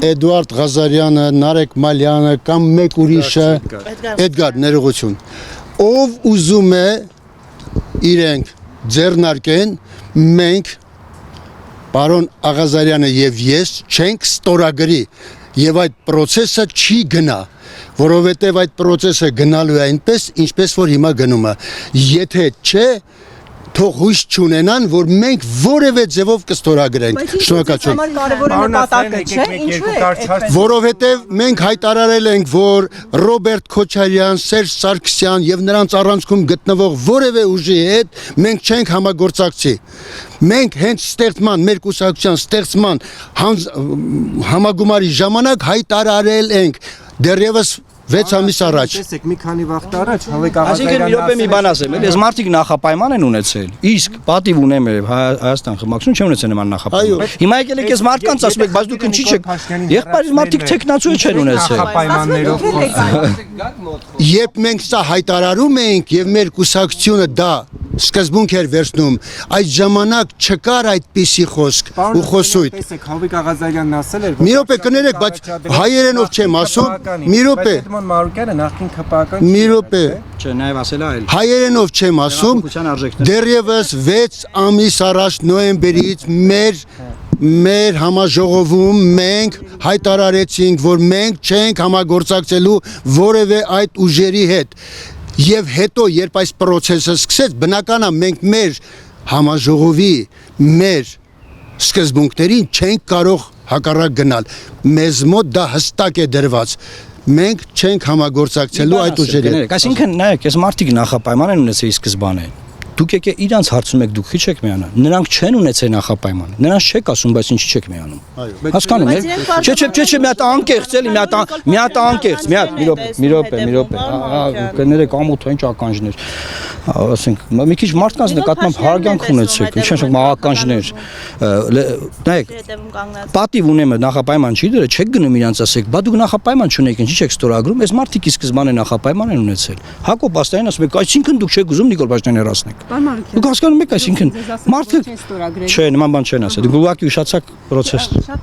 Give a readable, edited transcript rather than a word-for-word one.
Էդուարդ Ղազարյանը, Նարեկ Մալյանը կամ մեկ ուրիշը, Էդգար, ներողություն, ով ուզում է իրենք ձեռնարկեն, մենք պարոն Աղազարյանը եւ ես չենք ստորագրի եւ այդ process-ը չի գնա, որովհետեւ այդ process-ը գնալու է այնպես, ինչպես որ հիմա գնում է։ Եթե չէ, թող հույս չունենան, որ մենք որևէ ձևով կստորագրենք։ Շնորհակալություն։ Որովհետև մենք հայտարարել ենք, որ Ռոբերտ Քոչարյան, Սերժ Սարգսյան եւ նրանց առանցքում գտնվող որևէ ուժի հետ մենք չենք համագործակցի։ Մենք հենց ստեղծման, մեր կուսակցության ստեղծման համագումարի ժամանակ հայտարարել ենք դեռևս 6 ամիս առաջ։ Տեսեք, մի քանի վաղ առաջ Հավիկ Այսինքն մի րոպե մի բան ասեմ, էլի, այս մարդիկ նախապայման են ունեցել։ Իսկ պատիվ ունեմ Հայաստան խմբակցություն չեն ունեցել նման նախապայման։ Հիմա եկել եք այս մարդկանց ասում եք, բայց դուք ինչի՞ չեք։ Եղբայրից մարդիկ տեխնացու չեն ունեցել։ նախապայմաններով Երբ մենք սա հայտարարում էինք եւ մեր կուսակցությունը դա սկզբունք էր վերցնում, այդ ժամանակ չկար այդպիսի խոսք ու խոսույթ։ Տեսեք, Հավիկ Աղազարյանն ասել էր, Մի րոպե կներեք, բայց հայերենով չեմ ասում, մի րոպե։ Մարուկյանը նախին ԿՊԱ-ական Մի րոպե։ Չէ, նաև ասել է այլ։ Հայերենով չեմ ասում, դեռևս 6 ամիս առաջ նոյեմբերից մեր համաժողովում մենք հայտարարեցինք, որ մենք չենք համագործակցելու որևէ այդ ուժերի հետ։ Եվ հետո, երբ այս process-ը սկսեց, բնական է մենք մեր համաժողովի, մեր սկզբունքներին չենք կարող հակառակ գնալ։ Մեզ մոտ դա հստակ է դրված։ Մենք չենք համագործակցելու այդ ուժերի հետ։ Այսինքն, նայեք, այս մարդիկ նախապայման են ունեցել ի սկզբանե։ Դուք եկե իրանց հարցում եք, դուք քիչ եք միանալ։ Նրանք չեն ունեցել նախապայման։ Նրանց չեք ասում, բայց ինչի՞ չեք միանում։ Հասկանում եք։ Չէ, մի հատ անկեղծ էլի, մի հատ անկեղծ, մի րոպե։ Կներեք ամոթ ինչ ականջներ։ Ասենք, մի քիչ մարդկանց նկատմամբ հարագանք ունեցեք, ինչ ասենք, ականջներ։ Նայեք, պատիվ ունեմ նախապայման չի դրել, չեք գնում իրանց ասեք, բա դուք նախապայման չունեք, ինչի՞ չեք ստորագրում, այս մարդիկ ի սկզբանե նախապայման են ունեցել։ Հակոբ Աստայանն ասում է, այսինքն դուք չեք ուզում Նիկոլ Փաշինյանին հեռացնեք։ Դուք հասկանում եք, այսինքն մարդը չէ, նման բան չեն ասել։ Դուք ուղղակի ուշացաք process-ը։